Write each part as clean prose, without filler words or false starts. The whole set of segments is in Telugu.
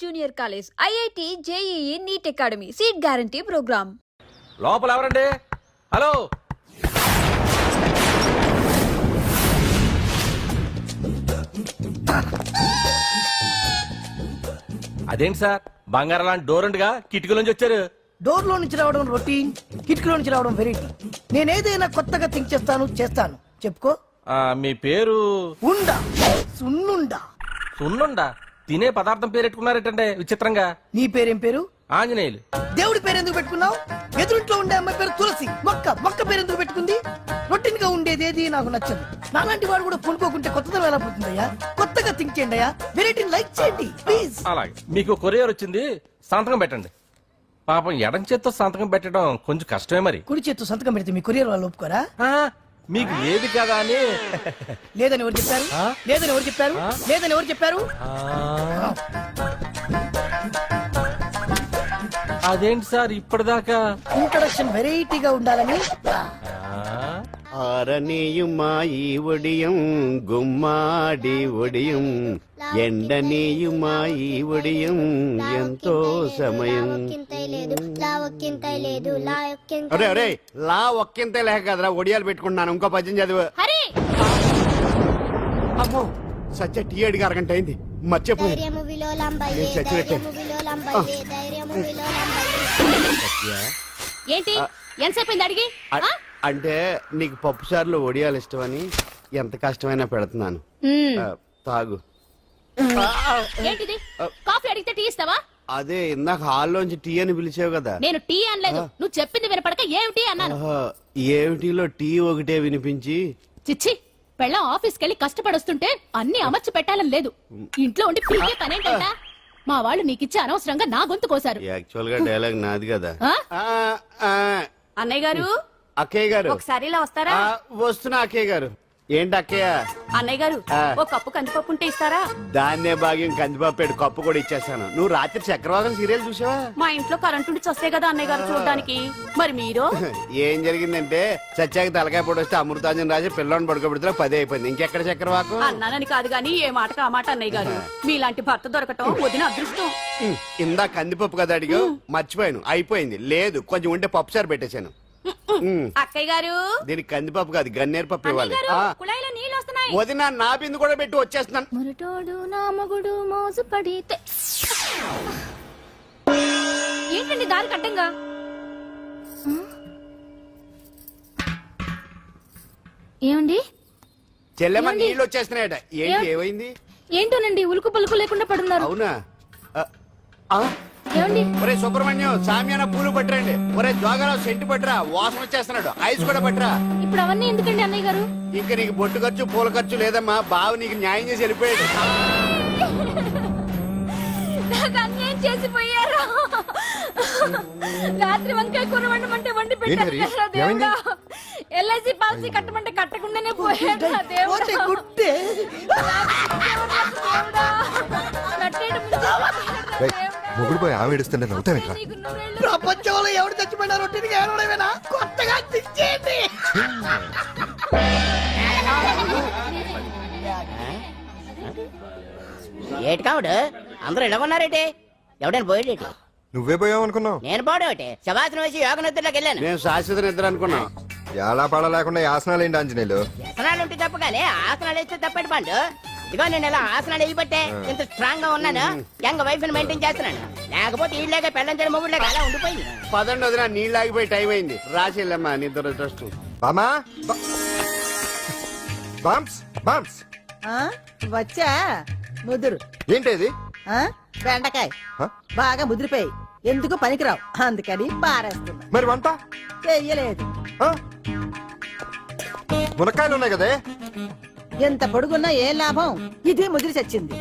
Junior college, IIT, JEE, NEET academy, seat guarantee program. లోపల ఎవరండి? హలో, అదేంటి సార్ బంగారం లాంటి డోర్ ఉండగా కిటికీలోంచి వచ్చారు? డోర్ లో నుంచి రావడం రొటీన్, కిటికీలో నుంచి రావడం వెరైటీ. నేనేదైనా కొత్తగా థింక్ చేస్తాను. చెప్పుకో. మీ పేరు? ఉండా, సున్నుండా. సున్నుండా? తినే పదార్థం పేరెట్టుకున్నారేటండి విచిత్రంగా. నీ పేరేం పేరు? ఆంజనేయులు. దేవుడి పేరు ఎందుకు పెట్టుకున్నావు? ఎదురింట్లో ఉండే అమ్మాయి పేరు తులసి. మొక్క పేరు ఎందుకు పెట్టుకుంది? రొటీన్ గా ఉండేదేది నాకు నచ్చదు. నాలాంటి వాడు కూడా కొనుక్కోకుంటే కొత్తదనం ఎలా పోతుందయ్యా? కొత్తగా థింక్ చేయండి అయ్యా, వెరైటీని లైక్ చేయండి ప్లీజ్. అలాగే, మీకు కొరియర్ వచ్చింది, సంతకం పెట్టండి. పాపం ఎడం చేత్తో సంతకం పెట్టడం కొంచెం కష్టమే మరి. కుడి చేత్తో సంతకం పెడితే మీ కొరియర్ వాళ్ళు ఒప్పుకోరా? మీకు ఏది కదా అని. లేదని ఎవరు చెప్పారు? లేదని ఎవరు చెప్పారు? లేదని ఎవరు చెప్పారు? అదేంటి సార్ ఇప్పటిదాకా ఇంట్రడక్షన్ వెరైటీగా ఉండాలని. ആരനെയുമായി ഒടിയും ഗുമ്മാടി ഒടിയും ఎండనీయుమాయి ఒడియం ఎంతో సమయం. అరే అరే, లా ఒక్కింతే లేక కదరా ఒడియాలు పెట్టుకుంటున్నాను. ఇంకో పద్యం చదివు. అమ్మో, సత్య టీ అడిగి అరగంట అయింది, మర్చిపోయి చచ్చినట్టే. ఏంటి ఎంతసేపు అడిగి? అంటే నీకు పప్పు సార్లు ఒడియాలు ఇష్టమని ఎంత కష్టమైనా పెడుతున్నాను. తాగు. ఏంటిది? కాఫీ అడిగితే టీ ఇస్తావా? అదే ఇందాక హాల్లోంచి టీ అని పిలిచావు కదా. నేను టీ అనలేదు, నువ్వు చెప్పింది వినపడక ఏమిటి అన్నాను. ఏమిటిలో టీ ఒకటే వినిపించి. చిచ్చి, పెళ్ళం ఆఫీస్కి వెళ్ళి కష్టపడొస్తుంటే అన్ని అమర్చి పెట్టాలని లేదు. ఇంట్లో ఉండి పీకే పనేంటంట? మా వాళ్ళు నీకిచ్చి అనవసరంగా నా గొంతు కోసారు. యాక్చువల్ గా డైలాగ్ నాది కదా. అన్నయ్య గారు, అక్కయ్య గారు ఒకసారి ఇలా వస్తారా? వస్తున్నా అక్కయ్య గారు. ఏంటి అక్కయ్య? అన్నయ్య గారు, ఓ కప్పు కందిపప్పు ఉంటే ఇస్తారా? దాన్నే భాగ్యం కందిపప్పు కప్పు కూడా ఇచ్చేస్తాను. నువ్వు రాత్రి చక్రవాదం సీరియల్ చూసావా? మా ఇంట్లో కరెంటు ఉండి వస్తే కదా అన్నయ్య గారు చూడడానికి. మరి మీరు? ఏం జరిగిందంటే సత్యాకి తలకాయ పొడి వస్తే అమృతాంజన్ రాజు పిల్లని పడుకోబెడితే 10 అయిపోయింది. ఇంకెక్కడ చక్రవాకం? అన్నానని కాదు గాని ఏ మాటకు ఆ మాట అన్నయ్య గారు. మీలాంటి భర్త దొరకటం వదిన అదృష్టం. ఇందా కందిపప్పు కదా అడిగా, మర్చిపోయాను. అయిపోయింది. లేదు, కొంచెం ఉంటే పప్పు సార్ పెట్టేశాను. అక్కయ్య గారు, దీనికి కందిపప్పు కాదు గన్నేరు పప్పు ఇవ్వాలి. కుళాయిలో నీళ్ళు వస్తున్నాయి. వదిన నా బిందు కూడా పెట్టి వచ్చేస్తున్నాను. మురటోడు నా మగుడు మోజు పడితే. ఏంటండి దారి కట్టంగా? ఏమండి? చెల్లెమ్మ నీళ్ళు వచ్చేస్తున్నాయట. ఏంటి ఏమైంది? ఏంటోనండి ఉలుకు పలుకు లేకుండా పడున్నారు. అవునా? ఏమండి? ఒరే సుబ్రహ్మణ్యం, సామ్యాన పూలు పట్టరండి. ఒరే జోగరావు సెంటు పట్టరా, వాసన వచ్చేస్తున్నాడు. ఐస్ కూడా పట్టరా. ఇప్పుడు అవన్నీ ఎందుకండి అన్నయ్య గారు? ఇంకా నీకు బొట్టు ఖర్చు పూల ఖర్చు లేదమ్మా. బావ నీకు న్యాయం చేసి వెళ్ళిపోయాడు. నాకు అన్యాయం చేసిపోయారు. రాత్రి వంకాయ కూర వండమంటే వండి పెట్టారు. ఎల్ఐసి పాలసీ కట్టమంటే కట్టకుండానే పోయాడు. మొగుడు పోయి ఆమె ఏడుస్తుంటే నవ్వుతాను. ప్రపంచంలో ఎవరు చచ్చిపోయినా రొట్టెని ఏడవడమేనా? కొత్తగా తెచ్చేయండి. ఏటి కావుడు అందరూ ఇలా ఉన్నారేటి? ఎవడైనా పోయేటి? నువ్వే పోయావు అనుకున్నావు. నేను పోవడేటి? శవాసనం వేసి యోగ నిద్రలోకి వెళ్ళాను. నేను శాశ్వత నిద్ర అనుకున్నా. ఎలా పడ లేకుండా ఆసనాలు ఏంటి ఆంజనేయులు? వ్యసనాలు ఉంటే తప్ప కానీ ఆసనాలు వేస్తే తప్పటి పండు. ఇదిగో నేను ఇలా ఆసనాలు వేయబట్టే ఇంత స్ట్రాంగ్ గా ఉన్నాను. యంగ్ వైఫ్ ని మెయింటైన్ చేస్తున్నాను. లేకపోతే ఇళ్ళగా పెళ్ళం చేయడం మొగుడులేక అలా ఉండిపోయింది. పదండి వదిన, నీళ్ళు ఆగిపోయి టైం అయింది. రాసేళ్ళమ్మా నిద్ర ట్రస్ట్. బామా బాంప్స్ బాంప్స్ వచ్చా ముదురు. ఏంటది? బెండకాయ బాగా ముదిరిపోయి ఎందుకు పనికిరావు, అందుకని పారేస్తున్నా. మరి వంట చెయ్యలేదు. మునక్కాయలు ఉన్నాయి కదే. ఎంత పొడుగున్నా ఏం లాభం? ఇది ముదిరి చచ్చింది.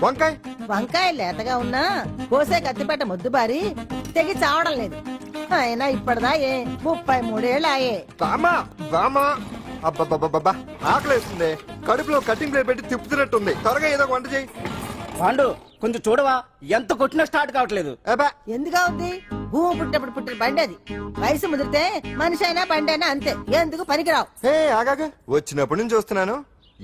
వంకాయ వంకాయ లేతగా ఉన్నా కోసే కత్తిపేట ముద్దు బారి తెగి చావడం లేదు. అయినా ఇప్పటిదా 33 ఏళ్ళాయే. బామా బామా అబ్బబ్బబ్బబ్బా, ఆకలేస్తుంది. కడుపులో కటింగ్ ప్లేట్ పెట్టి తిప్పుతున్నట్టుంది. త్వరగా ఏదో వంట చేయి. పాండు కొంచెం చూడవా, ఎంత కొట్టినా స్టార్ట్ కావట్లేదు. ఎందుగా ఉంది? భూమి పుట్టినప్పుడు పుట్టిన బండి అది. వయసు ముదిరితే మనిషి అయినా బండి అయినా అంతే. ఎందుకు పనికిరావు. ఆగాగా, వచ్చినప్పటి నుంచి చూస్తున్నాను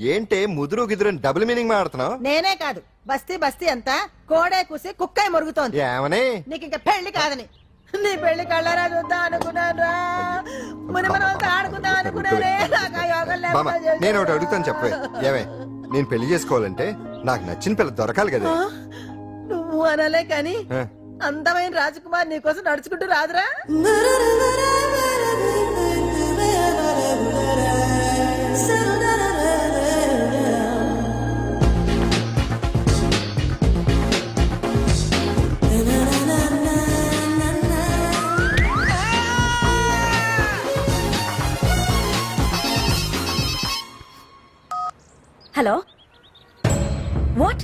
ఏంటే ముదురు గిదురు డబుల్ మీనింగ్ మాడుతున్నావు నేనే కాదు బస్తీ బస్తీ అంతా కోడే కూసి కుక్కాయి మురుగుతోంది ఏమని నీకు ఇంకా పెళ్లి కాదని నీ పెళ్లి కళ్ళరా చూద్దాం అనుకున్నాను రా మనమంతా ఆడుకుందాం అనుకున్నానే నాకు ఆ యోగం మామ లేకుండా చేశావు. నేను ఒకటి అడుగుతాను చెప్పే ఏమే నేను పెళ్లి చేసుకోవాలంటే నాకు నచ్చిన పిల్ల దొరకాలి కదా ఆ? నువ్వు అనలే కాని ఆ. అందమైన రాజకుమార్ నీకోసం నడుచుకుంటూ రాదురా హలో వాట్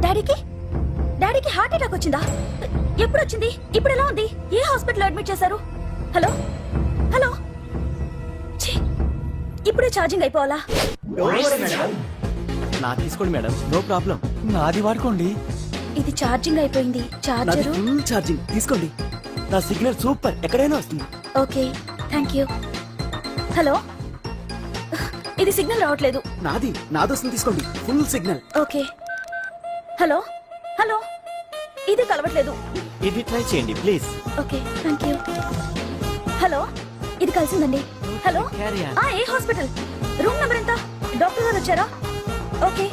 డాడీకి హార్ట్ అటాక్ వచ్చిందా ఎప్పుడు వచ్చింది ఇప్పుడు ఎలా ఉంది ఏ హాస్పిటల్ అడ్మిట్ చేశారు హలో హలో ఛీ, ఇప్పుడే ఛార్జింగ్ అయిపోవాలా నా తీసుకోండి మేడం నో ప్రాబ్లం నాది వాడుకోండి ఇది ఛార్జింగ్ అయిపోయింది నాది చార్జరు ఫుల్ ఛార్జింగ్ తీసుకోండి నా సిగ్నల్ సూపర్ ఎక్కడైనా వస్తుంది ఓకే థ్యాంక్ యూ హలో ఇది సిగ్నల్ రావట్లేదు నాది వస్తుంది తీసుకోండి full signal okay hello hello ఇది కలవట్లేదు ఇది ట్రై చేయండి please okay thank you hello ఇది కలిసిందండి హలో Carry on. ఏ హాస్పిటల్ రూమ్ నెంబర్ ఎంత డాక్టర్ గారు వచ్చారా ఓకే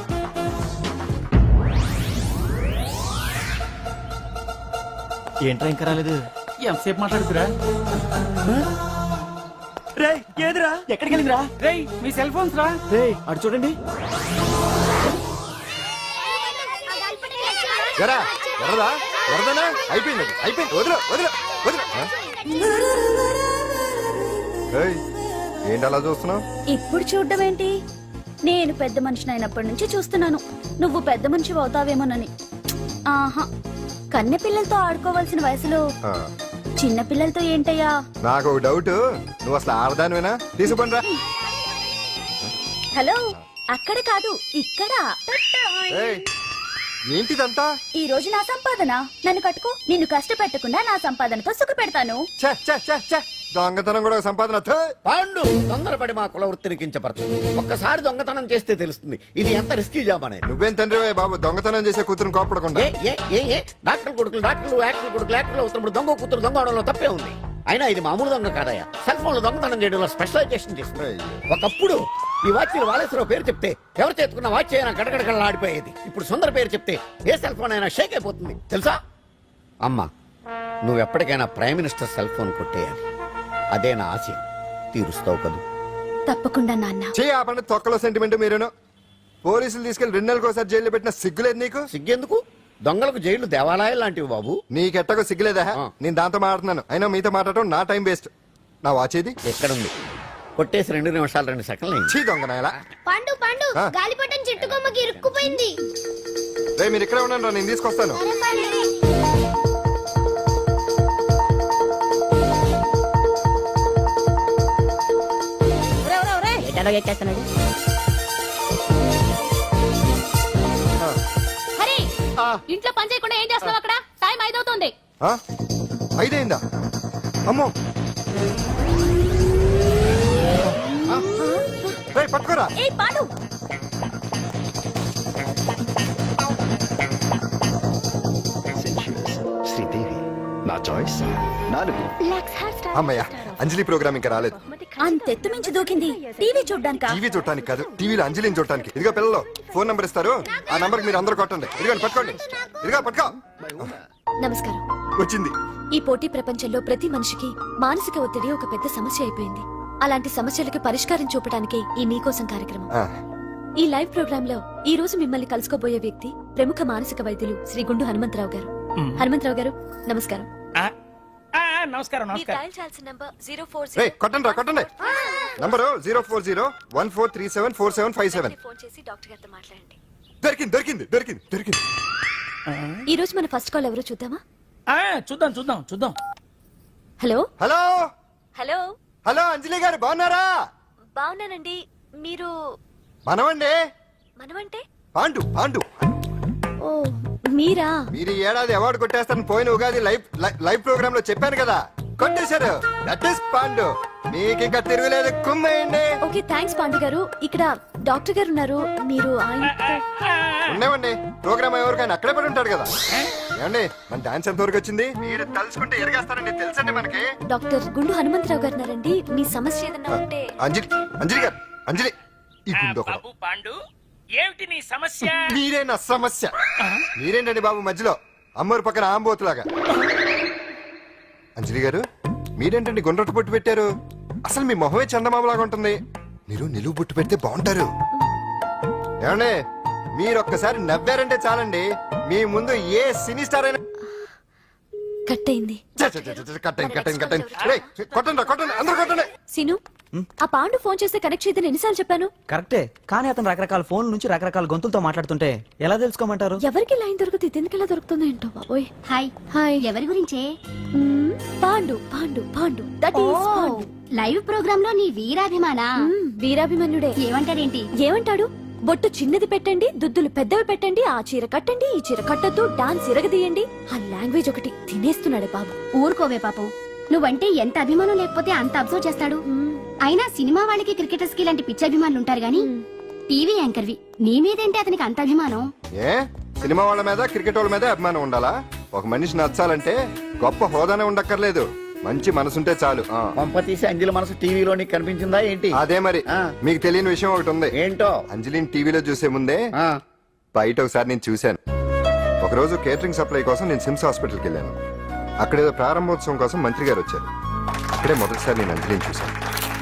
ఏంట్రా ఇంకా రాలేదు ఎంతసేపు మాట్లాడుతురా రే ఏదిరా ఎక్కడికి వెళ్ళిందిరా రే మీ సెల్ ఫోన్స్ రా రే అటు చూడండి ఎరా ఎర్రదా ఎర్రదనా అయిపోయింది అది. అయిపోయింది వదిలు వదిలు వదిలు ఆ? ఏయ్, ఏంటి అలా చూస్తున్నావు ఇప్పుడు చూడడం ఏంటి నేను పెద్ద మనిషిని అయినప్పటి నుంచి చూస్తున్నాను నువ్వు పెద్ద మనిషి అవుతావేమోనని ఆహా కన్నె పిల్లలతో ఆడుకోవాల్సిన వయసులో చిన్న పిల్లలతో ఏంటయ్యా నాకు ఒక డౌట్ నువ్వు అసలు ఆడదానివేనా తీసుకుపండి రా హలో అక్కడ కాదు ఇక్కడ ఏయ్, ఏంటిదంతా ఈ రోజు నా సంపాదన నన్ను కట్టుకో నిన్ను కష్టపెట్టకుండా నా సంపాదనతో సుఖ పెడతాను ఛే, ఛే, ఛే, ఛే. దొంగతనం కూడా ఒక సంపాదన థూ. పాండు తొందరపడి మా కుల వృత్తిని కించపరచు ఒక్కసారి దొంగతనం చేస్తే తెలుస్తుంది ఇది ఎంత రిస్కీ జాబ్ అనేది నువ్వేం తండ్రి బాబు దొంగతనం చేసే కూతురుని కోపడకుండా ఏ డాక్టర్ కొడుకులు డాక్టర్లు యాక్టర్ కొడుకులు యాక్టర్లు అవుతున్నప్పుడు దొంగ కూతురు దొంగ అవడంలో తప్పే ఉంది అయినా ఇది మామూలు దొంగ కాదయ్యా సెల్ ఫోన్ లో దొంగతనం చేయడంలో స్పెషలైజేషన్ చేస్తుంది అయ్యో. ఒకప్పుడు ఈ వాచ్లు వాలేశ్వరరావు పేరు చెప్తే ఎవరు చేతుకున్న వాచ్ అయినా గడగడగడలా ఆడిపోయేది ఇప్పుడు సుందర పేరు చెప్తే ఏ సెల్ ఫోన్ అయినా షేక్ అయిపోతుంది తెలుసా అమ్మా నువ్వు ఎప్పటికైనా ప్రైమ్ మినిస్టర్ సెల్ ఫోన్ కొట్టేయాలి అదే నా ఆశయం తీరుస్తావు కదూ తప్పకుండా నాన్న చెయ్యి ఆ పండు తొక్కలో సెంటిమెంట్ మీరేను పోలీసులు తీసుకెళ్లి 2 నెలలకు ఒకసారి జైల్లో పెట్టిన సిగ్గులేదు నీకు సిగ్గెందుకు దొంగలకు జైలు దేవాలయాలు లాంటివి బాబు నీకెట్టకు సిగ్గులేదా ఆ. నేను దాంతో మాట్లాడుతున్నాను అయినా మీతో మాట్లాడటం నా టైం వేస్ట్ నా వాచేది ఎక్కడుంది కొట్టేసి 2 నిమిషాలు 2 సెకండ్లు అయింది. చీ దొంగ నాయలా పండు పండు ఆ? గాలిపటం చెట్టు కొమ్మకి ఇరుక్కుపోయింది రే మీరు ఇక్కడే ఉండండి రా, నేను తీసుకొస్తాను ఒరే, ఒరే, ఒరే. ఎటలో ఎక్కేస్తున్నాడు హరి ఇంట్లో పని చేయకుండా ఏం చేస్తున్నావు అక్కడ టైం 5 అవుతుంది ఆ? 5 అయిందా అమ్మో రేయ్, పట్టుకోరా ఏ పాడు శ్రీదేవి నా చాయిస్ 4 అమ్మయ్య అంజలి ప్రోగ్రామ్ ఇంకా రాలేదు అంతెత్తు మించి దూకింది టీవీ చూడ్డానికా టీవీ చూడటానికి కాదు టీవీలో అంజలిని చూడటానికి ఇదిగో పిల్లలు ఫోన్ నంబర్ ఇస్తారు ఆ నంబర్ మీరు అందరూ కొట్టండి ఇదిగోండి పట్టుకోండి ఇదిగో పట్టుకో నమస్కారం వచ్చింది ఈ పోటీ ప్రపంచంలో ప్రతి మనిషికి మానసిక ఒత్తిడి ఒక పెద్ద సమస్య అయిపోయింది అలాంటి సమస్యలకు పరిష్కారం చూపడానికే ఈ మీకోసం కార్యక్రమం ఆ, ఈ లైవ్ ప్రోగ్రామ్ లో ఈ రోజు మిమ్మల్ని కలుసుకోబోయే వ్యక్తి ప్రముఖ మానసిక వైద్యులు శ్రీ గుండు హనుమంతరావు గారు హనుమంతరావు గారు నమస్కారం నమస్కారం మీరు డయల్ చేయాల్సిన నంబర్ 040 రేయ్, కొట్టండి రా కొట్టండి నంబరు 04014374757 ఫోన్ చేసి డాక్టర్ గారితో మాట్లాడండి దొరికింది దొరికింది దొరికింది దొరికింది ఈ రోజు మన ఫస్ట్ కాల్ ఎవరో చూద్దామా చూద్దాం హలో హలో హలో హలో అంజలి గారు బాగున్నారా బాగున్నానండి మీరు మనమండి మనమంటే పాండు పాండు ఓ మీరా మీరు ఈ ఏడాది అవార్డు కొట్టేస్తారని పోయిన ఉగాది లైవ్ ప్రోగ్రామ్ లో చెప్పాను కదా కొట్టేశారు దట్ ఇస్ పాండు మీకు ఇంకా తిరగలేదు కుమ్మేయండి ఓకే థ్యాంక్స్ పాండు గారు ఇక్కడ డాక్టర్ గారు ఉన్నారు, మీరు ఆయన ఉండేవండి ప్రోగ్రామ్ ఎవరికైనా అక్కడే పడి ఉంటాడు కదా. ఏమండి మన డాన్స్ ఎంత వరకు వచ్చింది? మీరు తలుచుకుంటే ఎరగేస్తారండి, తెలుసండి మనకి. డాక్టర్ గుండు హనుమంతరావు గారు ఉన్నారండి. మీ సమస్య ఏదన్నా ఉంటే అంజలి అంజలి గారు, అంజలి ఈ గుండు ఒకడు. బాబు పాండు ఏమిటి నీ సమస్య? మీరే నా సమస్య. మీరేంటండి బాబు మధ్యలో అమ్మోరు పక్కన ఆంబోతులాగా? అంజలి గారు మీరేంటండి గుండ్రటి బొట్టు పెట్టారు? అసలు మీ మొహమే చందమామలాగా ఉంటుంది. మీరు నిలువు బొట్టు పెడితే బాగుంటారు. ఏమండి మీరు ఒక్కసారి నవ్వారంటే చాలండి, మీ ముందు ఏ సినీ స్టార్ అయినా కట్ అయింది. కొట్టండి అందరూ కొట్టండి. సీను, ఆ పాండు ఫోన్ చేస్తే కనెక్ట్ చేయదని ఎన్నిసార్లు చెప్పాను? కరెక్టే, కానీ అతను రకరకాల ఫోన్ నుంచి రకరకాల గొంతులతో మాట్లాడుతుంటే ఎలా తెలుసుకోమంటారు? ఎవరికి లైన్ దొరుకుతుంది, ఇతనికి ఎలా దొరుకుతుందో ఏంటో బాబోయ్. Hi hi. ఎవరి గురించే? Pandu Pandu Pandu that is Pandu. Live program లో నీ వీరాభిమానా? వీరాభిమన్యుడే. ఏమంటాడేంటి? ఏమంటాడు? బొట్టు చిన్నది పెట్టండి, దుద్దులు పెద్దవి పెట్టండి, ఆ చీర కట్టండి, ఈ చీర కట్టద్దు, డాన్స్ ఇరగదీయండి. ఆ లాంగ్వేజ్ ఒకటి తినేస్తున్నాడే బాబు. ఊరుకోవే పాపం, నువ్వంటే ఎంత అభిమానం లేకపోతే అంత అబ్జర్వ్ చేస్తాడు. అయినా సినిమా వాళ్ళకి క్రికెటర్స్ కి ఇలాంటి పిచ్చి అభిమానులు ఉంటారు గానీ టీవీ యాంకర్వి నీ మీదేంటి అతనికి అంత అభిమానం? ఏ సినిమా వాళ్ళ మీద క్రికెట్ వాళ్ళ మీద అభిమానం ఉండాలా? ఒక మనిషి నచ్చాలంటే గొప్ప హోదానే ఉండక్కర్లేదు, మంచి మనసుంటే చాలు. పంప తీసి అంజలి మనసు టీవీలో నీకు కనిపించిందా ఏంటి? అదే మరి. మీకు తెలియని విషయం ఒకటి ఉంది. ఏంటో? అంజలిని టీవీలో చూసే ముందే బయట ఒకసారి నేను చూశాను. ఒకరోజు కేటరింగ్ సప్లై కోసం నేను సిమ్స్ హాస్పిటల్కి వెళ్ళాను. అక్కడేదో ప్రారంభోత్సవం కోసం మంత్రి గారు వచ్చారు. అక్కడే మొదటిసారి నేను అంజలిని చూశాను.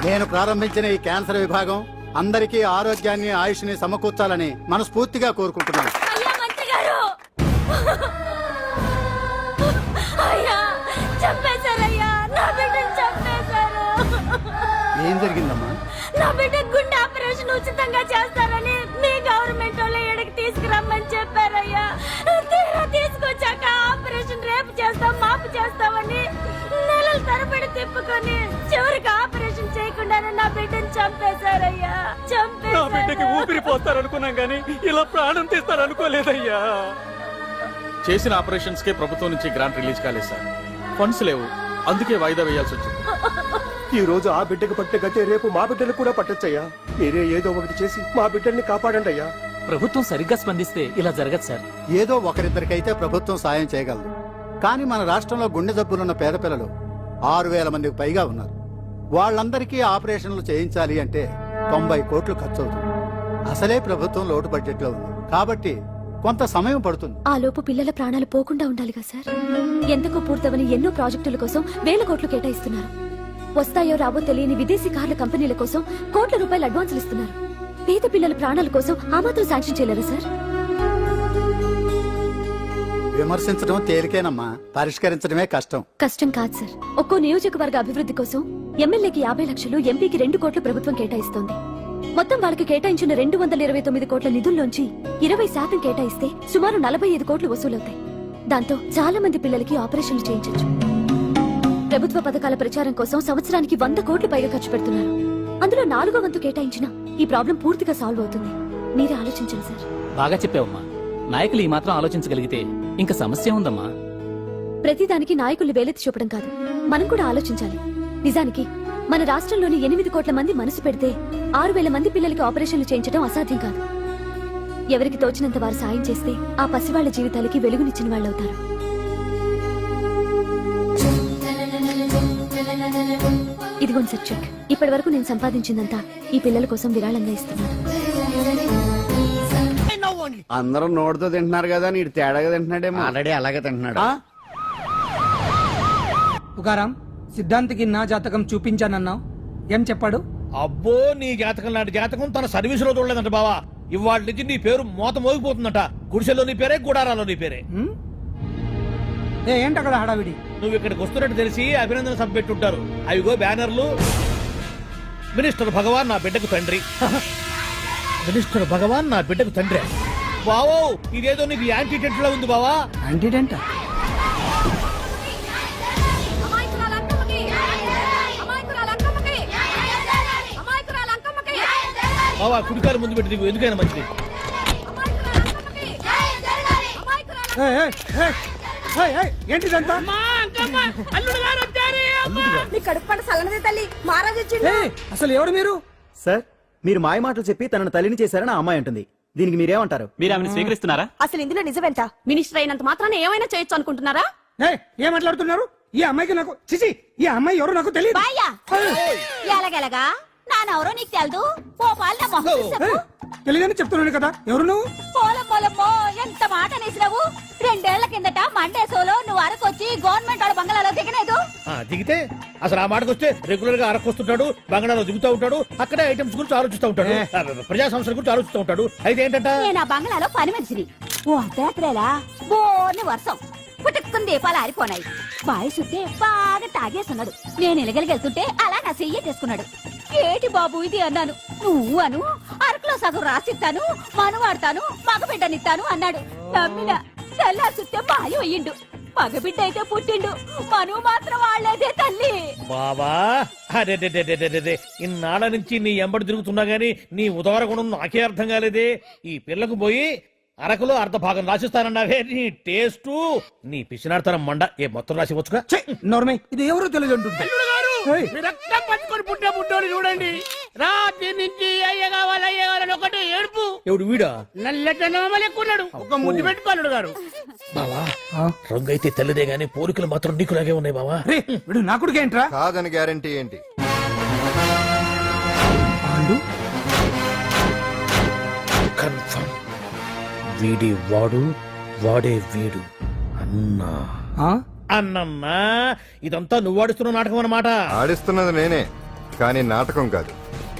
నేను ప్రారంభించిన ఈ క్యాన్సర్ విభాగం అందరికీ ఆరోగ్యాన్ని ఆయుష్ని సమకూర్చాలని మనస్ఫూర్తిగా కోరుకుంటున్నాను. అయ్యా మంత్రి గారు, అయ్యా చంపేశారయ్యా, నా బిడ్డను చంపేశారు. ఏం జరిగిందమ్మా? నా బిడ్డ గుండె ఆపరేషన్ ఉచితంగా చేస్తారని మీ గవర్నమెంట్ వాళ్ళు ఇక్కడికి తీసుకురమ్మని చెప్పారయ్యా. తీరా తీసుకొచ్చాక ఆపరేషన్ రేపు చేస్తాం మాపు చేస్తామని నెలల తరబడి తిప్పుకొని చివరికి ఆపరేషన్ చేయకుండానే నా బిడ్డను చంపేశారయ్యా. నా బిడ్డకి ఊపిరి పోస్తారనుకున్నాం గానీ ఇలా ప్రాణం తీస్తారనుకోలేదయ్యా. చేసిన ఆపరేషన్స్ కే ప్రభుత్వం నుంచి గ్రాంట్ రిలీజ్ కాలేదు సార్. ఫండ్స్ లేవు, అందుకే వాయిదా వేయాల్సి వచ్చింది. ఈ రోజు ఆ బిడ్డకు పట్టే గట్టే రేపు మా బిడ్డలు కూడా పట్టొచ్చయ్యా. మీరే ఏదో ఒకటి చేసి మా బిడ్డల్ని కాపాడండి అయ్యా. ప్రభుత్వం సరిగ్గా స్పందిస్తే ఇలా జరగదు సార్. ఏదో ఒకరిద్దరికైతే ప్రభుత్వం సాయం చేయగలదు, కానీ మన రాష్ట్రంలో గుండె జబ్బులున్న పేద పిల్లలు 6,000 మందికి పైగా ఉన్నారు. వాళ్ళందరికీ ఆపరేషన్లు చేయించాలి అంటే 90 కోట్లు ఖర్చు అవుతుంది. అసలే ప్రభుత్వం లోటు బడ్జెట్ లో ఉంది కాబట్టి కొంత సమయం పడుతుంది. ఆ లోపు పిల్లల ప్రాణాలు పోకుండా ఉండాలిగా సార్. ఎంతకో పూర్తవని ఎన్నో ప్రాజెక్టుల కోసం వేల కోట్లు కేటాయిస్తున్నారు. వస్తాయో రావో తెలియని విదేశీ కార్ల కంపెనీల కోసం కోట్ల రూపాయలు అడ్వాన్సులు ఇస్తున్నారు. పేద పిల్లల ప్రాణాల కోసం ఆ మాత్రం శాంక్షన్ చేయలేరా సార్? విమర్శించడం తేలికేనమ్మా, పరిష్కరించడమే కష్టం. కష్టం కాదు సార్. ఒక్కో నియోజకవర్గ అభివృద్ధి కోసం ఎమ్మెల్యేకి 50 లక్షలు, ఎంపీకి 2 కోట్లు ప్రభుత్వం కేటాయిస్తోంది. మొత్తం వాళ్ళకి కేటాయించిన 229 కోట్ల నిధుల్లోంచి 20% కేటాయిస్తే సుమారు 45 కోట్లు వసూలవుతాయి. దాంతో చాలా మంది పిల్లలకి ఆపరేషన్లు చేయించొచ్చు. ప్రభుత్వ పథకాల ప్రచారం కోసం సంవత్సరానికి 100 కోట్లు పైగా ఖర్చు పెడుతున్నారు. అందులో 4వ వంతు కేటాయించినా ఈ ప్రాబ్లం పూర్తిగా సాల్వ్ అవుతుంది. మీరే ఆలోచించండి సార్. బాగా చెప్పావమ్మా. నాయకులు ఈ మాత్రం ఆలోచించగలిగితే ఇంకా సమస్య ఉందమ్మా. ప్రతిదానికి నాయకులు వేలెత్తి చూపడం కాదు, మనం కూడా ఆలోచించాలి. నిజానికి మన రాష్ట్రంలోని 8 కోట్ల మంది మనసు పెడితే 6,000 మంది పిల్లలకి ఆపరేషన్లు చేయించడం అసాధ్యం కాదు. ఎవరికి తోచినంత వారు సాయం చేస్తే ఆ పసివాళ్ల జీవితాలకి వెలుగునిచ్చిన వాళ్ళవుతారు. ఇదిగోండి సార్ చెక్. ఇప్పటి వరకు నేను సంపాదించిందంతా ఈ పిల్లల కోసం విరాళంగా ఇస్తున్నాను. అందరూ నోటితో తింటున్నారు కదా, నీడు తేడాగా తింటున్నాడేమో. ఆల్రెడీ అలాగే తింటున్నాడు. పుకారం సిద్ధాంతికి నా జాతకం చూపించానన్నావు, ఏం చెప్పాడు? అబ్బో, నీ జాతకం లాంటి జాతకం తన సర్వీస్ లో చూడలేదంట బావా. ఇవాళ నుంచి నీ పేరు మోత మోగిపోతుందట. గుడిసెలో నీ పేరే, గుడారాలో నీ పేరే. ఏంటి అక్కడ హడావిడి? నువ్వు ఇక్కడికి వస్తున్నట్టు తెలిసి అభినందన సభ పెట్టుంటారు. అవిగో బ్యానర్లు. మినిస్టర్ భగవాన్ నా బిడ్డకు తండ్రి. మినిస్టర్ భగవాన్ నా బిడ్డకు తండ్రి. బావో, ఇదేదో నీకు యాంటీటెంట్ లో ఉంది బావా. యాంటీటెంట్? బావా, కుడికారు ముందు పెట్టి నీకు ఎందుకైనా మంచిది. ఏంటిదంతా? అసలు ఎవరు మీరు? సార్, మీరు మాయ మాటలు చెప్పి తనను తల్లిని చేశారని ఆ అమ్మాయి అంటుంది. దీనికి మీరేమంటారు? మీరు ఆమెను స్వీకరిస్తున్నారా? అసలు ఇందులో నిజమేంట? మినిస్టర్ అయినంత మాత్రాన ఏమైనా చేయొచ్చు అనుకుంటున్నారా? ఏం మాట్లాడుతున్నారు? ఈ అమ్మాయికి నాకు చిచి, ఈ అమ్మాయి ఎవరు నాకు తెలియదు. బాయ్యా ఎలాగెలగా నానెవరో నీకు తెలదు. ఓ పాలు నా మొహం చూసి చెప్పు. తెలియదని చెప్తున్నాను కదా, ఎవరు నువ్వు? పోలమ్మో ఎంత మాట అనేసినావు. 2 ఏళ్ల కిందట మండే సోలో నువ్వు అరకొచ్చి గవర్నమెంట్ వాళ్ళ బంగాళాలో దిగలేదు. దిగితే అసలు ఆ మాటకు వస్తే రెగ్యులర్ గా అరకొస్తుంటాడు, బంగాళాలో దిగుతూ ఉంటాడు, అక్కడే ఐటమ్స్ గురించి ఆలోచిస్తూ ఉంటాడు, ప్రజా సంస్థల గురించి ఆలోచిస్తూ ఉంటాడు. అయితే ఏంటంట, నేను ఆ బంగాళాలో పని మనిషిని. ఓ అర్ధరాత్రేలా బోర్ని వర్షం పుట్టుకుని దీపాలు ఆరిపోనాయి. బాయ్ చుట్టే బాగా తాగేస్తున్నాడు. నేను ఎలగలిగెళ్తుంటే అలా నా చెయ్యి తీసుకున్నాడు. ఏటి బాబు ఇది అన్నాను. నువ్వు అను అరకులో సగం రాసిస్తాను, మనువాడతాను, మగబిడ్డనిస్తాను అన్నాడు. నమ్మిన తెల్లా చుట్టే బాయ్ అయ్యిండు. మగబిడ్డ అయితే పుట్టిండు, మనువు మాత్రం వాళ్ళేదే తల్లి. బాబా అరే ఇన్నాళ్ళ నుంచి నీ ఎంబడి తిరుగుతున్నా గానీ నీ ఉదార గుణం నాకే అర్థం కాలేదే. ఈ పిల్లకు పోయి అరకులో అర్ధ భాగం రాసిస్తానన్నావే, నీ టేస్టు నీ పిచ్చినాడతనం మండ. ఏ మొత్తం రాసి వచ్చుగా. నోర్మై, ఇది ఎవరు తెలియదు అంటుంది. రక్తం పట్టుకొని పుట్టే పుట్టోడు చూడండి. రాత్రి నుంచి అయ్య కావాలని ఒకటే ఏడుపు. ఎవడు వీడా? నల్లెట్టనోమలు ఎక్కున్నాడు. ఒక ముద్దు పెట్టుకోలేడు గారు. బావా రంగు అయితే తెల్లదే గానీ పోలికలు మాత్రం నీకులాగే ఉన్నాయి బావా. వీడు నా కొడుకు ఏంట్రా? కాదని గ్యారంటీ ఏంటి? కన్ఫర్మ్ వీడి వాడు, వాడే వీడు. అన్నా అన్నమ్మా, ఇదంతా నువ్వు ఆడిస్తున్న నాటకం అన్నమాట. ఆడిస్తున్నది నేనే, కానీ నాటకం కాదు,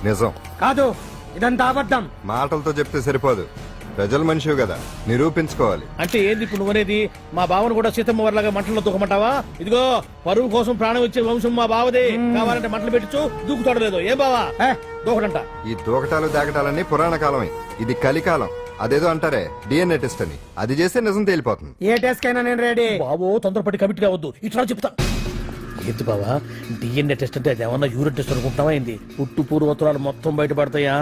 నిజం. కాదు, ఇదంతా అబద్ధం. మాటలతో చెప్తే సరిపోదు, ప్రజల మనిషివి కదా, నిరూపించుకోవాలి. అంటే ఏంది ఇప్పుడు నువ్వనేది? మా బావను కూడా సీతమ్మ వారిలాగా మంటల్లో దూకమంటావా? ఇదిగో పరువు కోసం ప్రాణం ఇచ్చే వంశం మా బావదే. కావాలంటే మంటలు పెట్టచ్చు, దూకుతాడు లేదు. ఏ బావా దూకడంట. ఈ దూకటాలు దాకటాలన్నీ పురాణ కాలమే, ఇది కలికాలం. అదేదో అంటారే డిఎన్ఏ టెస్ట్ అని, అది చేస్తే నిజం తేలిపోతుంది. ఏ టెస్ట్ కైనా నేను రెడీ. బావో తొందరపడి కమిట్ కావద్దు, ఇట్లా చెప్తా. ఏంటి బావా డిఎన్ఏ టెస్ట్ అంటే అది ఏమన్నా యూరిన్ టెస్ట్ అనుకుంటావా? ఏంది పుట్టు పూర్వోత్తరాలు మొత్తం బయటపడతాయా?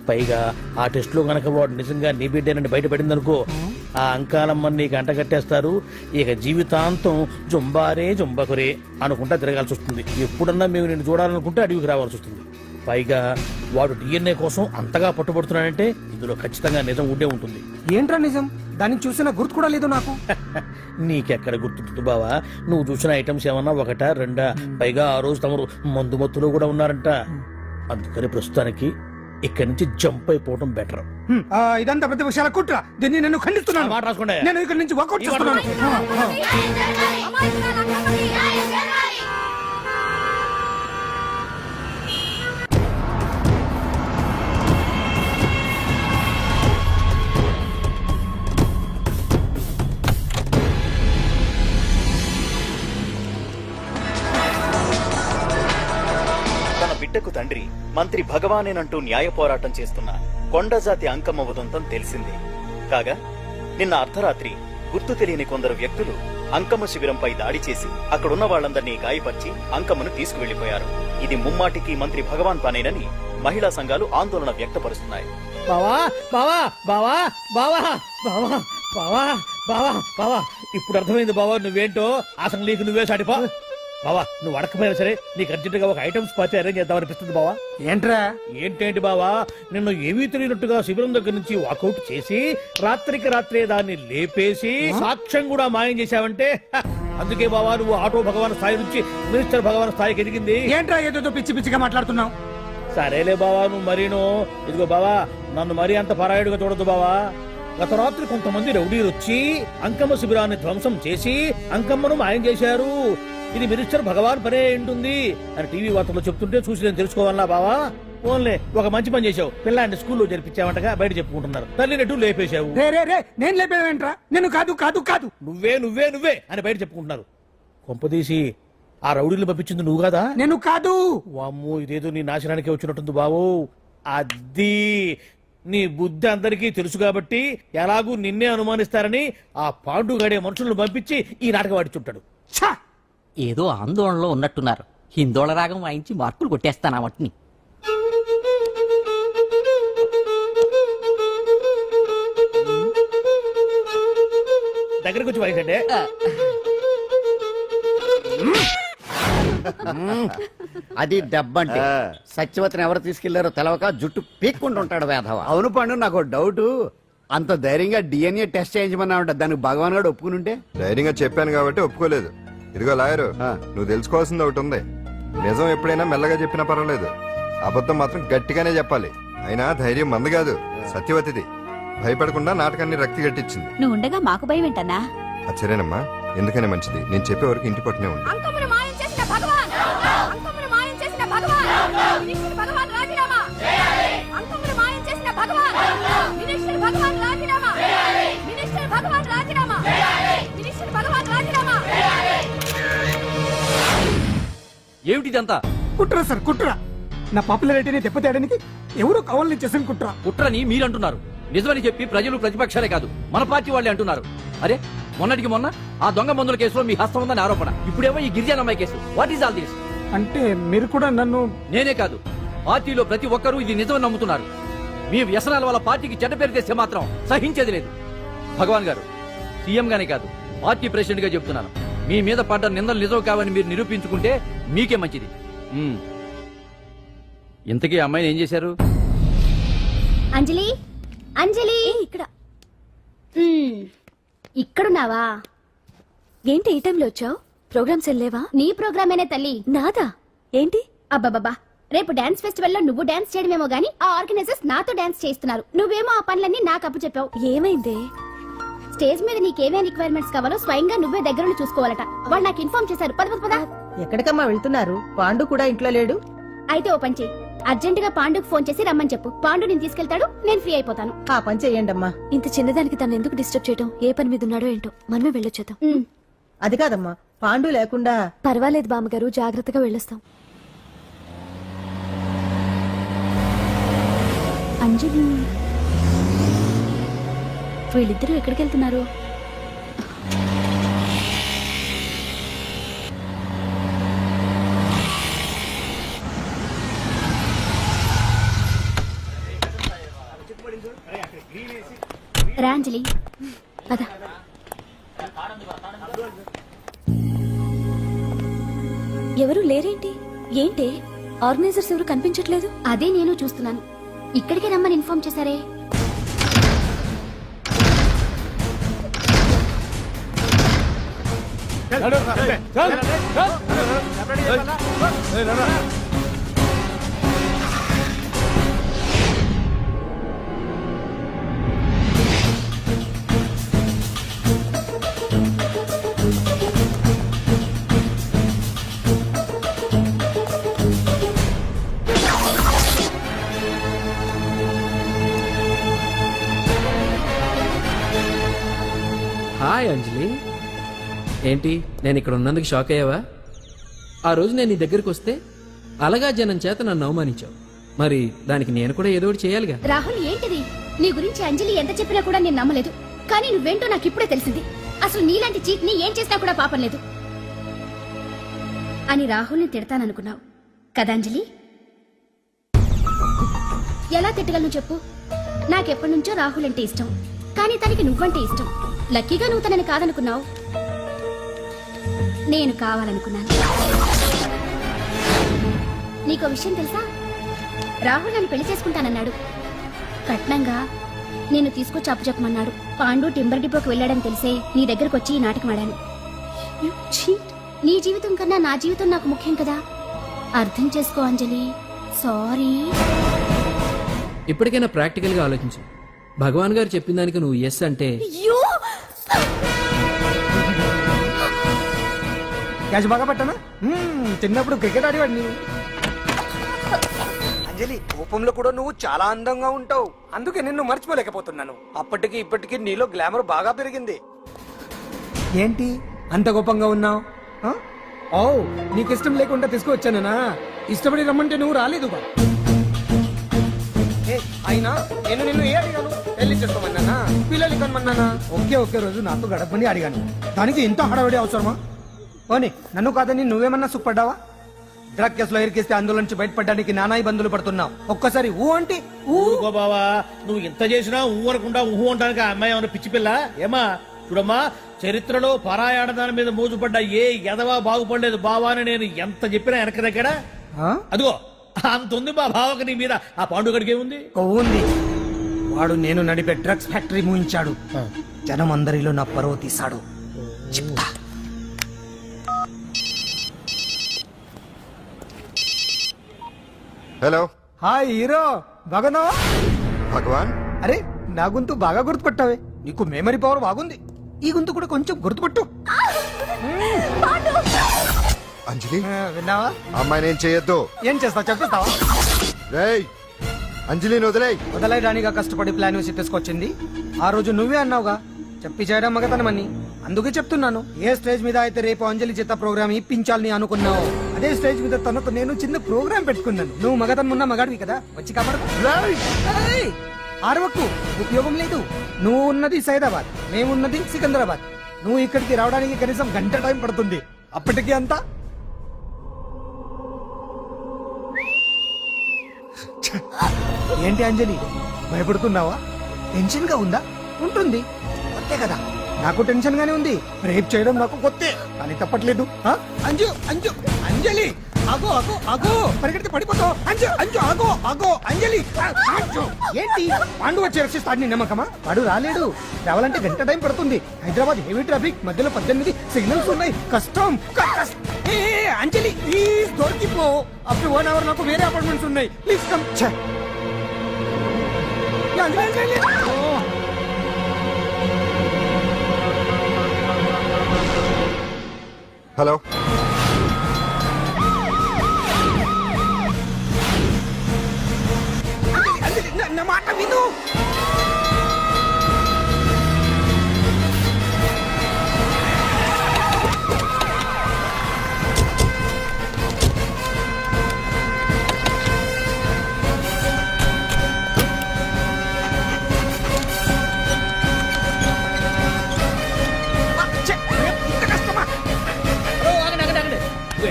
పైగా ఆ టెస్ట్ లో గనక వాడు నిజంగా నీ బిడ్డేనని బయటపడింది అనుకో, ఆ అంకాలమ్మని నీకు అంట కట్టేస్తారు. ఇక జీవితాంతం జుంబారే జుంబకురే అనుకుంటా తిరగాల్సి వస్తుంది. ఎప్పుడన్నా మేము నిన్ను చూడాలనుకుంటే అడవికి రావాల్సి వస్తుంది. పైగా వాడు డిఎన్ఏ కోసం అంతగా పట్టుబడుతున్నాడంటే ఇందులో ఖచ్చితంగా నిజం ఉండే ఉంటుంది. ఏంట్రా నిజం? దాన్ని చూసిన గుర్తు కూడా లేదు నాకు. నీకెక్కడ గుర్తుంటుంది బావా? నువ్వు చూసిన ఐటమ్స్ ఏమన్నా ఒకటా రెండా? పైగా ఆ రోజు తమరు మందు మత్తులో కూడా ఉన్నారంట. అందుకని ప్రస్తుతానికి ఇక్కడి నుంచి జంప్ అయిపోవడం బెటర్. ఇదంతా పెద్ద విషయాల కుట్ర. దీన్ని నేను ఖండిస్తున్నాను. మాట రాసుకోండి. నేను ఇక్కడి నుంచి వాకౌట్ చేస్తున్నాను. బిడ్డకు తండ్రి మంత్రి భగవానేనంటూ న్యాయ పోరాటం చేస్తున్న కొండజాతి అంకమ్మ ఉదంతం తెలిసిందే. కాగా నిన్న అర్ధరాత్రి గుర్తు తెలియని కొందరు వ్యక్తులు అంకమ్మ శిబిరంపై దాడి చేసి అక్కడున్న వాళ్లందరినీ గాయపరిచి అంకమ్మను తీసుకువెళ్లిపోయారు. ఇది ముమ్మాటికి మంత్రి భగవాన్ పనేనని మహిళా సంఘాలు ఆందోళన వ్యక్తపరుస్తున్నాయి. బావా బావా బావా బావా బావా బావా బావా బావా ఇప్పుడు అర్థమైంది బావా నువ్వేంటో. అసలు నీకు నువ్వే సాటిపా. బావా నువ్వు అడకపోయినా సరే నీకు అర్జెంట్ గా ఒక ఐటమ్స్ పార్టీ అరేంజ్ చేద్దామనిపిస్తుంది బావా. ఏంట్రా? ఏంటేంటి బావా, నిన్ను ఏమీ తెలియనట్టుగా శిబిరం దగ్గర నుంచి వాకౌట్ చేసి రాత్రికి రాత్రే దాన్ని లేపేసి సాక్ష్యం కూడా మాయం చేశావంటే అందుకే బావా నువ్వు ఆటో భగవాన్ స్థాయి నుంచి మినిస్టర్ భగవాన్ స్థాయికి ఎదిగింది. ఏంట్రా ఏదో పిచ్చి పిచ్చిగా మాట్లాడుతున్నావు? సరేలే బావా నువ్వు మరీను. ఇదిగో బావా నన్ను మరీ అంత పరాయుడుగా చూడదు బావా. గత రాత్రి కొంతమంది రౌడీలు వచ్చి అంకమ్మ శిబిరాన్ని ధ్వంసం చేసి అంకమ్మను మాయం చేశారు. ఇది మినిస్టర్ భగవాన్ పనే ఉంటుంది అని టీవీ వార్తల్లో చెప్తుంటే చూసి నేను తెలుసుకోవాలా బావా? ఓన్లే ఒక మంచి పని చేశావు, పిల్లాన్ని స్కూల్లో జరిపించావంటగా బయట చెప్పుకుంటున్నారు. తల్లినట్టు లేపేశావు. నేను లేపేవేంట్రా? నేను కాదు కాదు కాదు నువ్వే నువ్వే నువ్వే అని బయట చెప్పుకుంటున్నారు. కొంపదీసి ఆ రౌడీలు పంపించింది నువ్వు కాదా? నేను కాదు. వామ్మో ఇదేదో నీ నాశనానికి వచ్చినట్టుంది బావు. అది నీ బుద్ధి అందరికీ తెలుసు కాబట్టి ఎలాగూ నిన్నే అనుమానిస్తారని ఆ పాండుగాడే మనుషులను పంపించి ఈ నాటకం ఆడిచుంటాడు. ఏదో ఆందోళనలో ఉన్నట్టున్నారు. హిందోళ రాగం వాయించి మార్కులు కొట్టేస్తాను ఆ మట్టిని. దగ్గరకు వచ్చి వాయించండి. అది దెబ్బంటే ఆ. సత్యవతిని ఎవరు తీసుకెళ్లారో తెలవక జుట్టు పీక్కుంటుంటాడు వేధవ. అవును పండు, నాకు డౌట్. అంత ధైర్యంగా డిఎన్ఏ టెస్ట్ చేయించమన్నా ఉంటా, దానికి భగవాన్ గారు ఒప్పుకుని ఉంటే. ధైర్యంగా చెప్పాను కాబట్టి ఒప్పుకోలేదు. ఇదిగో లాయరు, ఆ. నువ్వు తెలుసుకోవాల్సింది ఒకటి ఉంది. నిజం ఎప్పుడైనా మెల్లగా చెప్పినా పర్వాలేదు, అబద్ధం మాత్రం గట్టిగానే చెప్పాలి. అయినా ధైర్యం మంది కాదు, సత్యవతిది. భయపడకుండా నాటకాన్ని రక్తి గట్టించింది. నువ్వు ఉండగా మాకు భయం ఏంటన్నా? సరేనమ్మా, ఎందుకనే మంచిది. నేను చెప్పే వరకు ఇంటి పట్టునే ఉంది. అంకమును మాయం చేసిన భగవాన్, అంకమును మాయం చేసిన భగవాన్, మినిస్టర్ భగవాన్ రాజీనామా. అంకమును మాయం చేసిన భగవాన్, మినిస్టర్ భగవాన్ రాజీనామా. మినిస్టర్ భగవాన్ రాజీనామా. మినిస్టర్ భగవాన్ రాజీనామా. ఏమిటిదంతా? కుట్ర సార్, కుట్ర. నా పాపులారిటీని దెబ్బతేయడానికి ఎవరో కావాలని చేసిన కుట్ర. కుట్రని మీరంటున్నారు, నిజమని చెప్పి ప్రజలు ప్రతిపక్షాలే కాదు మన పార్టీ వాళ్ళే అంటున్నారు. అరే, మొన్నటికి మొన్న ఆ దొంగ మందుల కేసులో మీ హస్తం ఉందని ఆరోపణ, ఇప్పుడేమో ఈ గిరిజన అమ్మాయి case. What is all this? అంటే మీరు కూడా నన్ను... నేనే కాదు, పార్టీలో ప్రతి ఒక్కరూ ఇది నిజమని నమ్ముతున్నారు. మీ వ్యసనాల వల్ల పార్టీకి చెడ్డ పేరు తెస్తే మాత్రం సహించేది లేదు. భగవాన్ గారు, సీఎం గానే కాదు, పార్టీ ప్రెసిడెంట్ గా చెప్తున్నాను, మీ మీద పడ్డ నిందలు నిజం కావని మీరు నిరూపించుకుంటే మీకే మంచిది. ఇంతకీ అమ్మాయిని ఏం చేశారు? అంజలి, అంజలి, ఇక్కడ ఇక్కడున్నావా? ఏంటి ఈ టైంలో వచ్చావు? ప్రోగ్రామ్స్ వెళ్ళేవా? నీ ప్రోగ్రామేనే తల్లి. నాదా? ఏంటి? అబ్బబ్బబ్బా, రేపు డాన్స్ ఫెస్టివల్ లో నువ్వు డాన్స్ చేయడమేమో గానీ ఆ ఆర్గనైజర్స్ నాతో డాన్స్ చేయిస్తున్నారు. నువ్వేమో ఆ పనులన్నీ నాకు అప్పు చెప్పావు. ఏమైంది? స్టేజ్ మీద నీకేమేం రిక్వైర్మెంట్స్ కావాలో స్వయంగా నువ్వే దగ్గరుండి చూసుకోవాలట. వాళ్ళు నాకు ఇన్ఫార్మ్ చేశారు. పద పద పద. ఎక్కడికమ్మా వెళ్తున్నారు? పాండు కూడా ఇంట్లో లేడు. అయితే ఓ పని చెయ్యి, అర్జెంట్ గా పాండుకు ఫోన్ చేసి రమ్మని చెప్పు. పాండు నేను తీసుకెళ్తాడు, నేను ఫ్రీ అయిపోతాను. ఆ పని చెయ్యండమ్మా. ఇంత చిన్నదానికి తను ఎందుకు డిస్టర్బ్ చేయటం? ఏ పని మీద ఉన్నాడో ఏంటో, మనమే వెళ్ళొచ్చేద్దాం. అది కాదమ్మా, పాండు లేకుండా... పర్వాలేదు బామ్మగారు, జాగ్రత్తగా వెళ్ళొస్తాం. అంజలి, వీళ్ళిద్దరూ ఎక్కడికి వెళ్తున్నారు? రా అంజలి, పద. ఎవరు లేరేంటి? ఏంటి ఆర్గనైజర్స్ ఎవరు కనిపించట్లేదు? అదే నేను చూస్తున్నాను. ఇక్కడికి రమ్మని ఇన్ఫార్మ్ చేశారే. హాయ్ అంజలి, ఏంటి నేను ఇక్కడ ఉన్నందుకు షాక్ అయ్యావా? ఆ రోజు నేను నీ దగ్గరికి వస్తే అలగా జనం చేత నన్ను అవమానించావు. మరి దానికి నేను కూడా ఏదో ఒకటి చేయాలిగా. రాహుల్, ఏంటిది? నీ గురించి అంజలి ఎంత చెప్పినా కూడా నేను నమ్మలేదు. కానీ నువ్వేంటో నాకు ఇప్పుడే తెలిసింది. అసలు నీలాంటి చీట్ ని ఏం చేసినా కూడా పాపం లేదు అని రాహుల్ని తిడతాననుకున్నావు కదా అంజలి? ఎలా తిట్టగలను చెప్పు? నాకెప్పటి నుంచో రాహుల్ అంటే ఇష్టం, కానీ తనకి నువ్వంటే ఇష్టం. లక్కీగా నువ్వు తనని కాదనుకున్నావు, నేను కావాలనుకున్నాను. నీకో విషయం తెలుసా? రాహుల్ నన్ను పెళ్లి చేసుకుంటానన్నాడు. కట్నంగా నేను తీసుకొచ్చి అప్పు చెప్పమన్నాడు. పాండు టింబర్ డిపోకి వెళ్ళాడని తెలిసే నీ దగ్గరకు వచ్చి ఈ నాటకం ఆడాను. నీ జీవితం కన్నా నా జీవితం నాకు ముఖ్యం కదా, అర్థం చేసుకో అంజలి. సారీ. ఇప్పటికైనా ప్రాక్టికల్ గా ఆలోచించు. భగవాన్ గారు చెప్పిన దానికి నువ్వు ఎస్ అంటే క్యాష్ బాగా పట్టానా? చిన్నప్పుడు క్రికెట్ ఆడేవాడిని. అంజలి, కోపంలో కూడా నువ్వు చాలా అందంగా ఉంటావు, అందుకే నిన్ను మర్చిపోలేకపోతున్నాను. అప్పటికి ఇప్పటికి నీలో గ్లామర్ బాగా పెరిగింది. ఏంటి అంత కోపంగా ఉన్నావు? ఓ, నీకు ఇష్టం లేకుండా తీసుకువచ్చానా? ఇష్టపడి రమ్మంటే నువ్వు రాలేదుగా. అయినా నేను నిన్ను ఏ అడిగాను? పెళ్లి చేసుకోమన్నానా, పిల్లలు కనమన్నానా? ఒకే రోజు నాతో గడపని అడిగాను, దానికి ఇంత హడావిడి అవసరమా? ఓని, నన్ను కాదని నువ్వేమన్నా సుఖపడ్డావా? డ్రగ్ కేసులో ఇరికిస్తే అందులో నుంచి బయటపడడానికి నానా ఇబ్బందులు పడుతున్నావు. ఒక్కసారి ఊ అంటే ఊరుకో బావా, నువ్వు ఇంత చేసినా ఊ అనకుండా ఊహు అంటానికి ఆ అమ్మాయి ఏమన్నా పిచ్చి పిల్ల ఏమా? చూడమ్మా, చరిత్రలో పరాయాడదాని మీద మోజుపడ్డ ఏ ఎదవా బాగుపడలేదు బావా అని నేను ఎంత చెప్పినా వెనక దగ్గర ఆ? అదిగో అంత ఉంది మా బావకి నీ మీద. ఆ పాండుగడికి ఏముంది? ఉంది. వాడు నేను నడిపే డ్రగ్స్ ఫ్యాక్టరీ మూయించాడు. జనం అందరిలో నా పరువు తీశాడు. చెప్తా. హలో హాయ్ హీరో, బాగున్నావా? భగవాన్. అరే నా గొంతు బాగా గుర్తుపట్టావే. నీకు మెమరీ పవర్ బాగుంది. ఈ గొంతు కూడా కొంచెం గుర్తుపట్టు. అంజలి, విన్నావా? అమ్మాయి నేను చేయొద్దు. ఏం చేస్తావు చెప్పేస్తావా? రేయ్, అంజలిని వదిలేయ్. వదలైరానిగా కష్టపడి ప్లాన్ వేసి తీసుకొచ్చింది. ఆ రోజు నువ్వే అన్నావుగా చెప్పి చేయడం మగతనమని. అందుకే చెప్తున్నాను. ఏ స్టేజ్ మీద అయితే రేపు అంజలి చేత ప్రోగ్రామ్ ఇప్పించాలని అనుకున్నావు, అదే స్టేజ్ మీద తనకు నేను చిన్న ప్రోగ్రామ్ పెట్టుకున్నాను. నువ్వు మగతనం ఉన్న మగాడివి కదా, వచ్చి కాపాడు. ఆరవకు, ఉపయోగం లేదు. నువ్వు ఉన్నది సైదాబాద్, మేమున్నది సికింద్రాబాద్. నువ్వు ఇక్కడికి రావడానికి కనీసం గంట టైం పడుతుంది. అప్పటికి అంతా ఏంటి అంజలి, భయపడుతున్నావా? టెన్షన్ గా ఉందా? ఉంటుంది, అంతే కదా. నాకు టెన్షన్ గానే ఉంది. రేప్ చేయడం నాకు కొత్తే, కానీ తప్పట్లేదు. ఆ? అంజు అంజు అంజలి, ఆగో ఆగో ఆగో, పరిగెడితే పడిపోతావు. అంజు అంజు ఆగో ఆగో అంజలి. అంజు. ఏంటి పాండు వచ్చి రక్షిస్తాడు నీ నమ్మకమా? వాడు రాలేడు. రావాలంటే గంట టైం పడుతుంది. హైదరాబాద్ హెవీ ట్రాఫిక్, మధ్యలో 18 సిగ్నల్స్ ఉన్నాయి. కష్టం. ఏ, అంజలి ప్లీజ్ దొరికిపో. అప్పుడు 1 అవర్ నాకు వేరే అపార్ట్మెంట్స్ ఉన్నాయి. Please come. Anjali hello. నా మాట విను.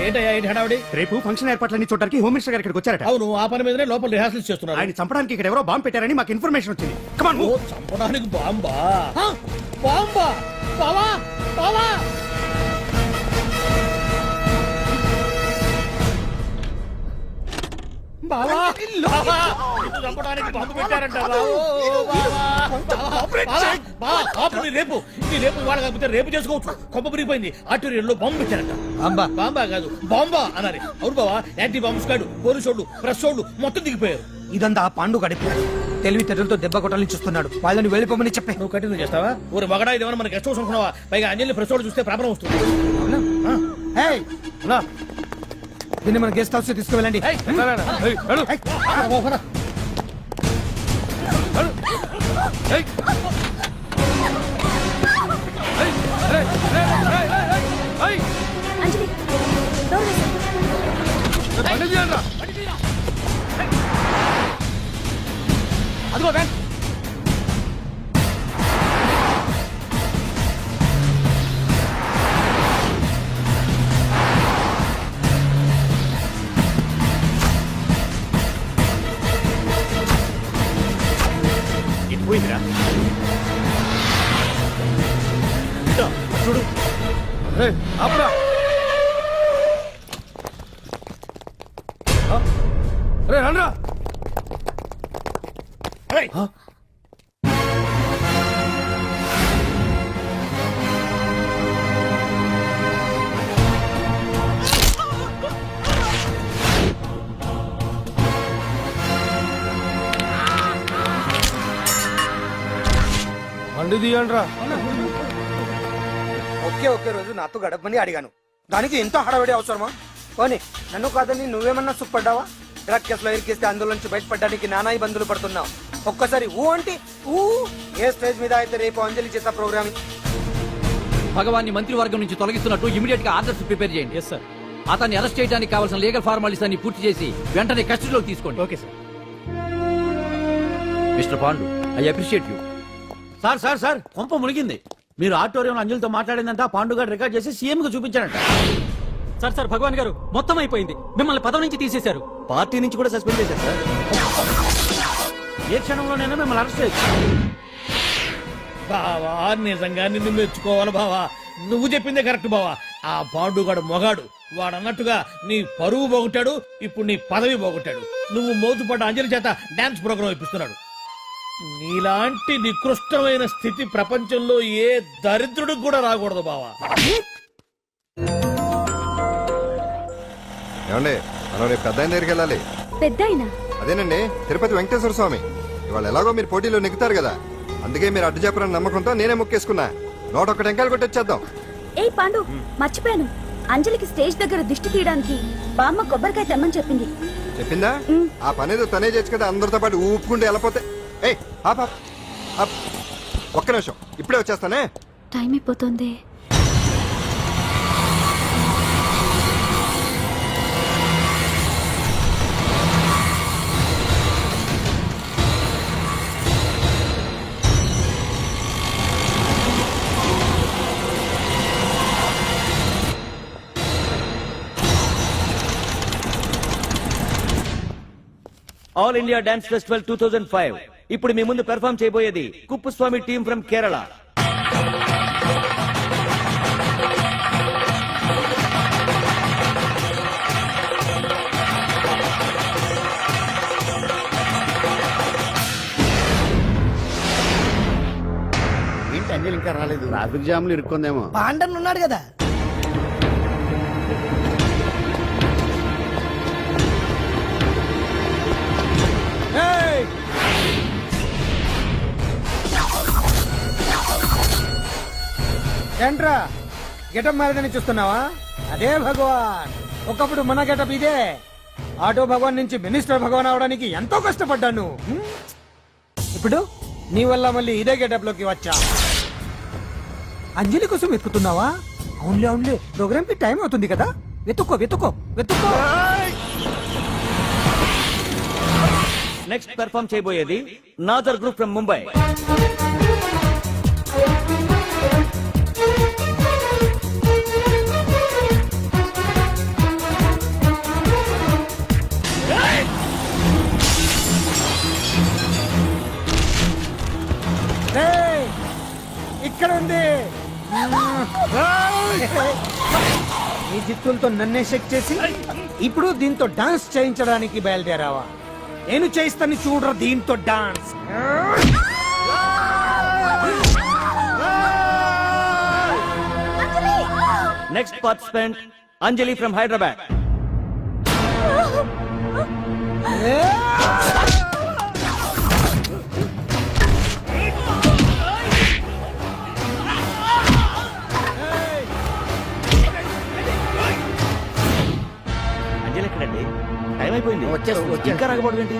ఏంటయ్యా ఏంటి హడావుడి? రేపు ఫంక్షన్ ఏర్పాట్లన్నీ చూడడానికి హోమ్ మినిస్టర్ గారు ఇక్కడికి వచ్చారట. అవును, ఆ పని మీదనే లోపల రిహార్సల్స్ చేస్తున్నారు. ఆయన చంపడానికి ఇక్కడ ఎవరో బాంబు పెట్టారని మాకు ఇన్ఫర్మేషన్ వచ్చింది. కమాన్ ఓ, చంపడానికి బాంబా? బాంబా? బావా బావా, బావా బావా, నిన్ను చంపడానికి బాంబు పెట్టారంట. రేపు వాళ్ళ కాకపోతే రేపు చేసుకోవచ్చు. కొమ్మ విరిగిపోయింది. ఆర్టీరియల్లో బాంబు పెట్టారంట. బాంబా? బాంబా కాదు, బాంబా అన్నారు. అవును బావా, యాంటీ బాంబు స్క్వాడ్, పోలీసు వాళ్ళు, ప్రెస్ వాళ్ళు మొత్తం దిగిపోయారు. ఇదంతా పాండు గడిపి తెలివితేటలతో దెబ్బ కొట్టాలని చూస్తున్నాడు. వాళ్ళని వెళ్ళిపోమని చెప్పే. నువ్వు కంటిన్యూ చేస్తావా? ఊరు మగడా ఇదేమన్నా మనకి గెస్ట్ హౌస్ అనుకున్నావా? పైగా అంజలి ప్రెస్ వాళ్ళు చూస్తే ప్రాబ్లం వస్తుంది. ఏయ్, ఉన్నా. దీన్ని మన గెస్ట్ హౌస్ తీసుకువెళ్ళండి. అంజలి డోర్ వేసేయ్. అదిగో వ్యాన్. ఇది పోయిందిరా. చూడు, అప్పుడా రండ్రా. మండి తీయండ్రా. ఒకే రోజు నాతో గడపమని అడిగాను, దానికి ఎంతో హడావిడి అవసరమా? పోనీ నన్ను కాదని నువ్వేమన్నా సుఖపడ్డావా? డ్రగ్ కేసులో ఇరికిస్తే అందులో నుంచి బయటపడడానికి నానా ఇబ్బందులు పడుతున్నావు. ఒక్కసారి ఊ అంటే ఊ. ఏ స్టేజ్ మీద అయితే రేపు అంజలి చేత ప్రోగ్రామ్. భగవాన్ని మంత్రివర్గం నుంచి తొలగిస్తున్నట్టు ఇమీడియట్ గా ఆర్డర్స్ ప్రిపేర్ చేయండి. Yes sir. అతన్ని అరెస్ట్ చేయడానికి కావాల్సిన లీగల్ ఫార్మాలిటీస్ అన్ని పూర్తి చేసి వెంటనే కస్టడీలోకి తీసుకోండి. Okay sir. Mister Pandu, I appreciate you. Sir sir sir, కొంప మునిగింది. మీరు ఆడిటోరియం అంజలితో మాట్లాడిందంట పాండు గారు రికార్డ్ చేసి సీఎం కు చూపించారంట. సార్ సార్, భగవాన్ గారు మొత్తం అయిపోయింది. మిమ్మల్ని పదవి నుంచి తీసేశారు. పార్టీ నుంచి కూడా సస్పెండ్ చేశారు సార్. ఏ క్షణంలోనైనా మిమ్మల్ని అరెస్ట్ చేయొచ్చు. బావా, నిజంగా నిన్ను మెచ్చుకోవాలి బావా. నువ్వు చెప్పిందే కరెక్ట్ బావా. ఆ పాండుగాడు మొగాడు. వాడు అన్నట్టుగా నీ పరువు పోగొట్టాడు, ఇప్పుడు నీ పదవి పోగొట్టాడు. నువ్వు మోతుపడ్డ అంజలి చేత డాన్స్ ప్రోగ్రాం ఇప్పిస్తున్నాడు. నీలాంటి నికృష్టమైన స్థితి ప్రపంచంలో ఏ దరిద్రుడికి కూడా రాకూడదు బావా. ఏమండి మనం రేపు పెద్ద ఆయన దగ్గరికి వెళ్ళాలి. పెద్దాయినా అదేనండి తిరుపతి వెంకటేశ్వర స్వామి. ఇవాళ ఎలాగో మీరు పోటీలో నెగ్గుతారు కదా, అందుకే మీరు అడ్డు చెప్పరని నమ్మకంతో నేనే మొక్కేసుకున్నా. 101 టెంకాయలు కొట్టొచ్చేద్దాం. ఏ పాండు, మర్చిపోయాను. అంజలికి స్టేజ్ దగ్గర దిష్టి తీయడానికి బామ్మ కొబ్బరికాయ తెమ్మని చెప్పింది. చెప్పిందా? ఆ పనేదో తనే చేయొచ్చు కదా, అందరితో పాటు ఊపుకుంటూ వెళ్ళపోతే. ఏయ్ ఆప్ ఆప్ ఆప్. ఒక్క నిమిషం, ఇప్పుడే వచ్చేస్తానే. టైం అయిపోతుంది. All India dance festival 2005. ఇప్పుడు మీ ముందు పెర్ఫామ్ చేయబోయేది కుప్పుస్వామి టీమ్ ఫ్రమ్ కేరళ. ఏంటి అంజలి ఇంకా రాలేదు? ట్రాఫిక్ జామ్ లో ఇరుక్కుందేమో. పాండన్ ఉన్నాడు కదా. ఏంట్రా గెటప్ మారదని చూస్తున్నావా? అదే భగవాన్. ఒకప్పుడు మన గెటప్ ఇదే. ఆటో భగవాన్ నుంచి మినిస్టర్ భగవాన్ అవడానికి ఎంతో కష్టపడ్డాను. ఇప్పుడు నీ వల్ల మళ్ళీ ఇదే గెటప్ లోకి వచ్చా. అంజలి కోసం వెతుకుతున్నావా? అవునులే అవునులే, ప్రోగ్రామ్ కి టైం అవుతుంది కదా. వెతుక్కో వెతుక్కో వెతుక్కో. నెక్స్ట్ పెర్ఫామ్ చేయబోయేది నాజర్ గ్రూప్ ఫ్రమ్ ముంబై. ఇక్కడ ఉంది. ఈ జిత్తులతో నన్నే చెక్ చేసి ఇప్పుడు దీంతో డాన్స్ చేయించడానికి బయలుదేరావా? నేను చేయిస్తాను చూడరా దీంతో dance. Next participant Anjali from Hyderabad. Anjali ఎక్కడండి? టైం అయిపోయింది. వచ్చేస్తుంది. ఇంకా రాకపోవడం ఏంటి?